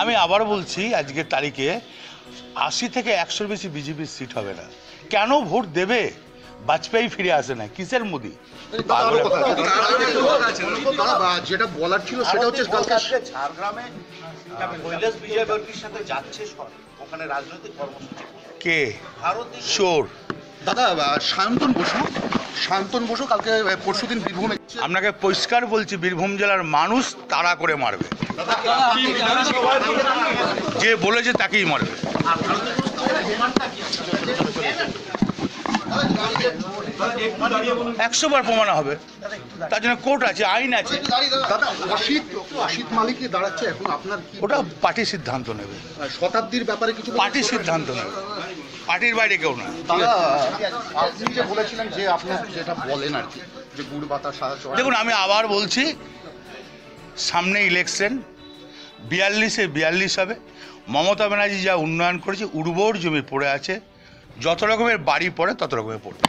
আমি আবার বলছি আজকের তারিখে 80 থেকে 100-র বেশি বিজেপির সিট হবে না। কেন ভোট দেবে? বাজপেয়ী ফিরে আসে না, কিসের মোদি? যেটা বলার ছিল সেটা হচ্ছে ঝাড়গ্রামে কৈলাস বিজয়বর্গীর সাথে যাচ্ছে ওখানে রাজনৈতিক কর্মসূচি কে চোর? দাদা শান্তন বসু কালকে পরশুদিন বীরভূমে। আপনাকে পরিষ্কার বলছি, বীরভূম জেলার মানুষ তাড়া করে মারবে, যে বলেছে তাকেই মারবে। 100 বার প্রমাণ হবে, তার জন্য কোর্ট আছে, আইন আছে। দাদা অসিত মালিকই দাঁড়াচ্ছে এখন, আপনার কি? ওটা পার্টি সিদ্ধান্ত নেবে, শতাব্দীর ব্যাপারে কিছু পার্টি সিদ্ধান্ত নেবে, পার্টির বাইরে কেউ না। দাদা আপনি যে বলেছিলেন যে আপনার যেটা বলেন আর কি, যে গুড় বাতাসা। দেখুন, আমি আবার বলছি, সামনে ইলেকশন, 42-এ 42 হবে। মমতা ব্যানার্জি যা উন্নয়ন করেছে, উর্বর জমি পড়ে আছে, যত রকমের বাড়ি পড়ে তত রকমের পড়বে।